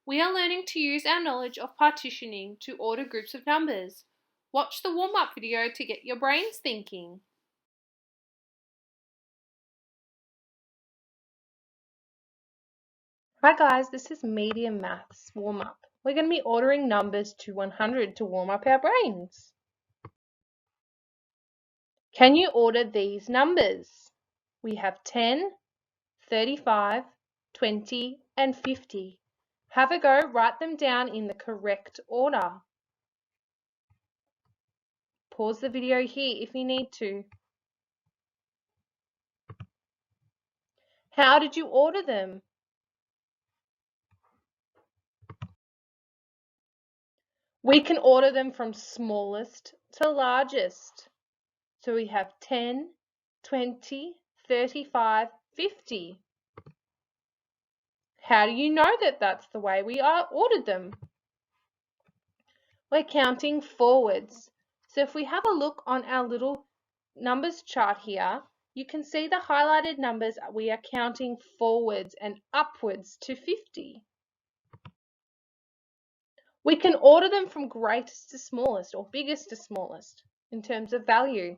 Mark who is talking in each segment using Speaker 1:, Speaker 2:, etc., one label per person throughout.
Speaker 1: We are learning to use our knowledge of partitioning to order groups of numbers. Watch the warm-up video to get your brains thinking.
Speaker 2: Hi guys, this is Medium Maths warm-up. We're going to be ordering numbers to 100 to warm up our brains. Can you order these numbers? We have 10, 35, 20 and 50. Have a go, write them down in the correct order. Pause the video here if you need to. How did you order them? We can order them from smallest to largest. So we have 10, 20, 35, 50. How do you know that that's the way we ordered them? We're counting forwards. So if we have a look on our little numbers chart here, you can see the highlighted numbers we are counting forwards and upwards to 50. We can order them from greatest to smallest or biggest to smallest in terms of value.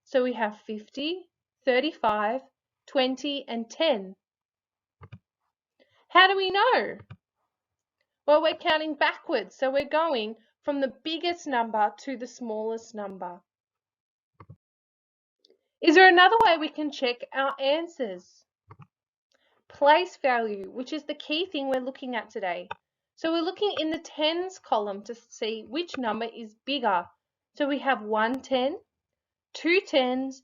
Speaker 2: So we have 50, 35, 20 and 10. How do we know? Well, we're counting backwards, so we're going from the biggest number to the smallest number. Is there another way we can check our answers? Place value, which is the key thing we're looking at today. So we're looking in the tens column to see which number is bigger. So we have 1 10, 2 10s,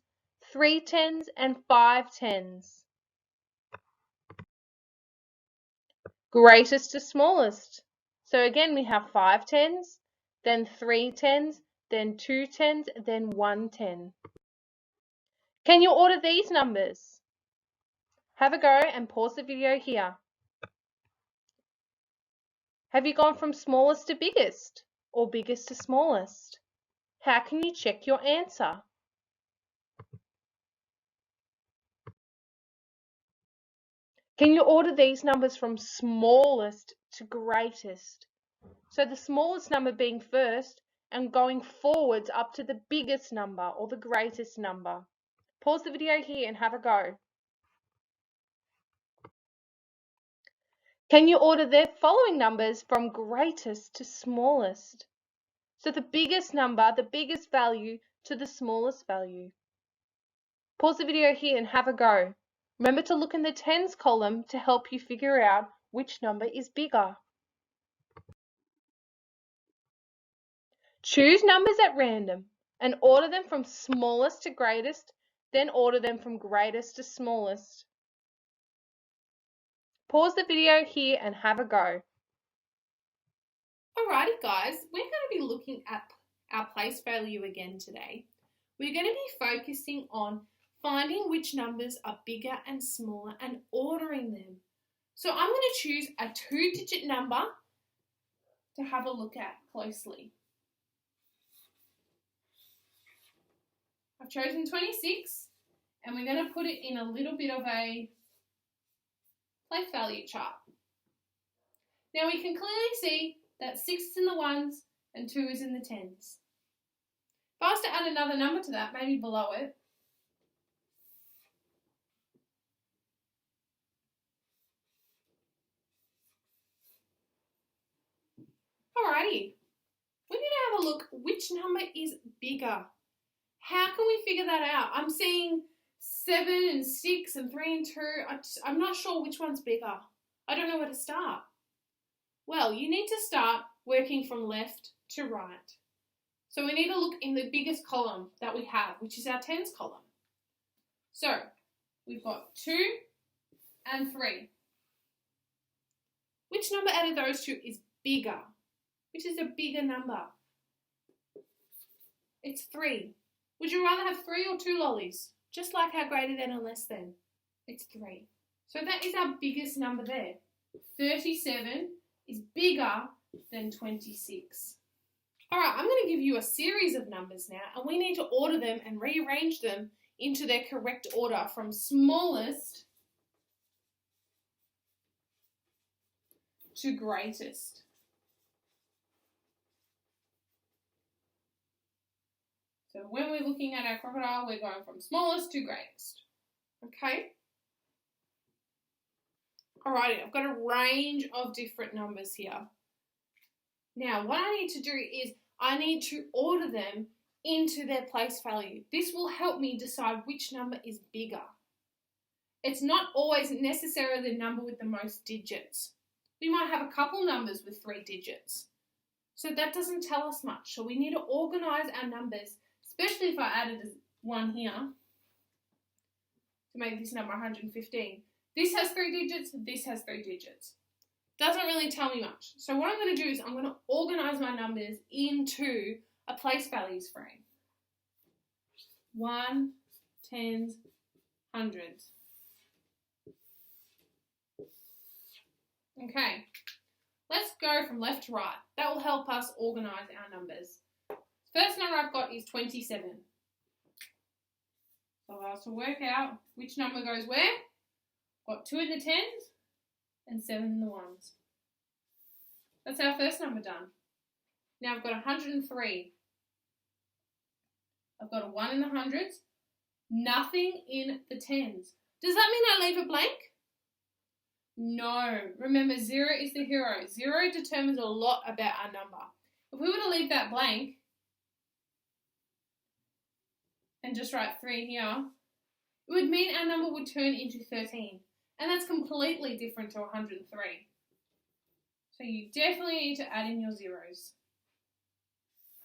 Speaker 2: 3 10s and 5 10s. Greatest to smallest. So again, we have 5 10s, then 3 10s, then 2 10s, then 1 10. Can you order these numbers? Have a go and pause the video here. Have you gone from smallest to biggest or biggest to smallest? How can you check your answer? Can you order these numbers from smallest to greatest? So the smallest number being first and going forwards up to the biggest number or the greatest number. Pause the video here and have a go. Can you order the following numbers from greatest to smallest? So the biggest number, the biggest value to the smallest value. Pause the video here and have a go. Remember to look in the tens column to help you figure out which number is bigger. Choose numbers at random and order them from smallest to greatest, then order them from greatest to smallest. Pause the video here and have a go.
Speaker 1: Alrighty guys, we're going to be looking at our place value again today. We're going to be focusing on finding which numbers are bigger and smaller and ordering them. So I'm going to choose a 2-digit number to have a look at closely. I've chosen 26 and we're going to put it in a little bit of a place value chart. Now we can clearly see that 6 is in the ones and 2 is in the tens. If I was to add another number to that, maybe below it, alrighty, we need to have a look which number is bigger. How can we figure that out? I'm seeing 7 and 6 and 3 and 2. I'm not sure which one's bigger. I don't know where to start. Well, you need to start working from left to right. So we need to look in the biggest column that we have, which is our tens column. So we've got 2 and 3. Which number out of those two is bigger? Which is a bigger number? It's 3. Would you rather have 3 or 2 lollies? Just like our greater than and less than. It's 3. So that is our biggest number there. 37 is bigger than 26. Alright, I'm going to give you a series of numbers now and we need to order them and rearrange them into their correct order from smallest to greatest. So when we're looking at our crocodile, we're going from smallest to greatest. Okay? Alrighty, I've got a range of different numbers here. Now, what I need to do is I need to order them into their place value. This will help me decide which number is bigger. It's not always necessarily the number with the most digits. We might have a couple numbers with 3 digits. So that doesn't tell us much. So we need to organise our numbers, especially if I added one here to make this number 115. This has 3 digits, this has 3 digits. Doesn't really tell me much. So what I'm going to do is I'm going to organise my numbers into a place values frame. 1, 10s, 100s. Okay, let's go from left to right. That will help us organise our numbers. First number I've got is 27. So I have to work out which number goes where. Got 2 in the 10s and 7 in the 1s. That's our first number done. Now I've got 103. I've got a 1 in the 100s, nothing in the 10s. Does that mean I leave a blank? No. Remember, 0 is the hero. 0 determines a lot about our number. If we were to leave that blank and just write 3 here, it would mean our number would turn into 13. And that's completely different to 103. So you definitely need to add in your zeros.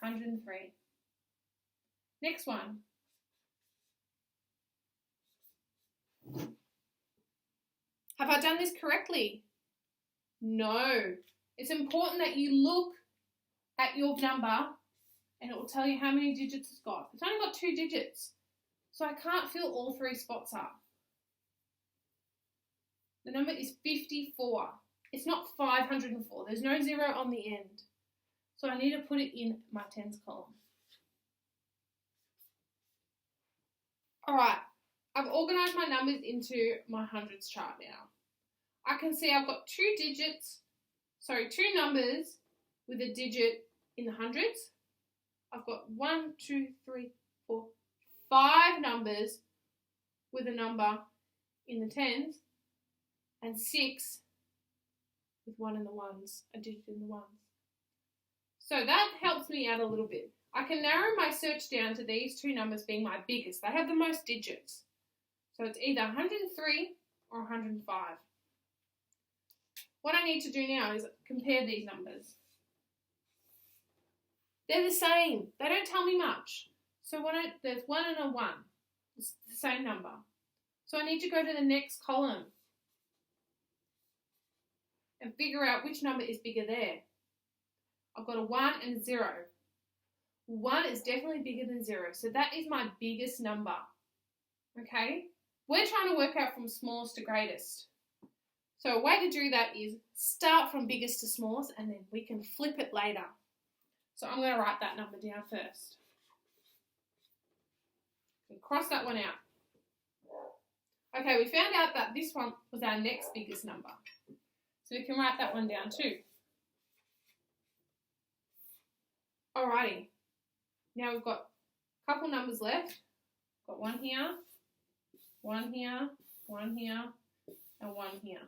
Speaker 1: 103. Next one. Have I done this correctly? No. It's important that you look at your number and it will tell you how many digits it's got. It's only got 2 digits, so I can't fill all 3 spots up. The number is 54. It's not 504. There's no 0 on the end. So I need to put it in my tens column. Alright, I've organised my numbers into my hundreds chart now. I can see I've got 2 numbers with a digit in the hundreds. I've got 1, 2, 3, 4, 5 numbers with a number in the tens and 6 with 1 in the ones, a digit in the ones. So that helps me out a little bit. I can narrow my search down to these 2 numbers being my biggest. They have the most digits. So it's either 103 or 105. What I need to do now is compare these numbers. They're the same. They don't tell me much. So there's 1 and a 1. It's the same number. So I need to go to the next column and figure out which number is bigger there. I've got a 1 and a 0. 1 is definitely bigger than 0, so that is my biggest number. Okay? We're trying to work out from smallest to greatest. So a way to do that is start from biggest to smallest and then we can flip it later. So I'm going to write that number down first. And cross that one out. Okay, we found out that this one was our next biggest number. So we can write that one down too. Alrighty. Now we've got a couple numbers left. Got 1 here, 1 here, 1 here, and 1 here.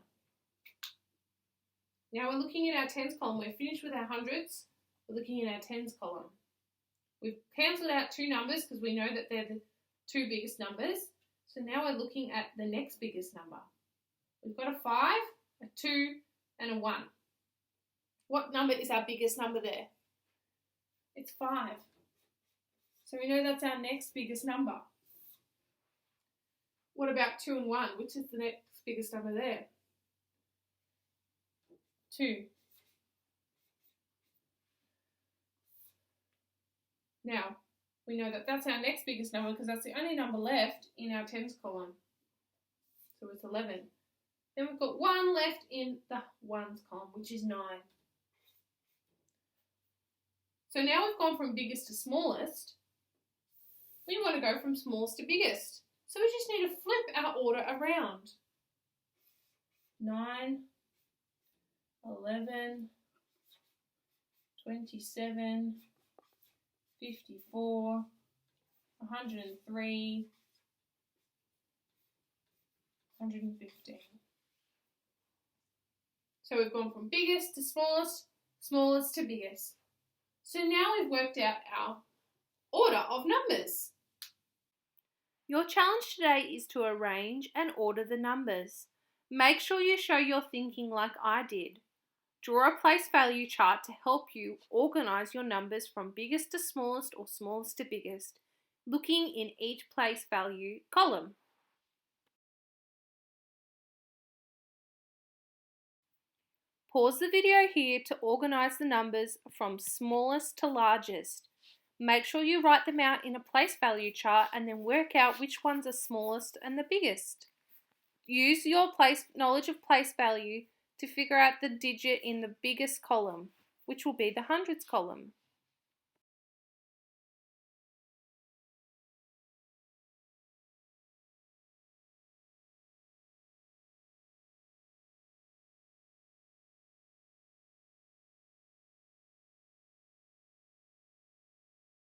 Speaker 1: Now we're looking at our tens column. We're finished with our hundreds. We're looking at our tens column. We've cancelled out 2 numbers because we know that they're the 2 biggest numbers. So now we're looking at the next biggest number. We've got a 5, a 2, and a 1. What number is our biggest number there? It's 5. So we know that's our next biggest number. What about 2 and 1? Which is the next biggest number there? 2. Now, we know that that's our next biggest number because that's the only number left in our tens column. So it's 11. Then we've got 1 left in the ones column, which is 9. So now we've gone from biggest to smallest. We want to go from smallest to biggest. So we just need to flip our order around. 9, 11, 27, 54, 103, 115. So we've gone from biggest to smallest, smallest to biggest. So now we've worked out our order of numbers. Your challenge today is to arrange and order the numbers. Make sure you show your thinking like I did. Draw a place value chart to help you organise your numbers from biggest to smallest or smallest to biggest, looking in each place value column. Pause the video here to organise the numbers from smallest to largest. Make sure you write them out in a place value chart and then work out which ones are smallest and the biggest. Use your knowledge of place value to figure out the digit in the biggest column, which will be the hundreds column.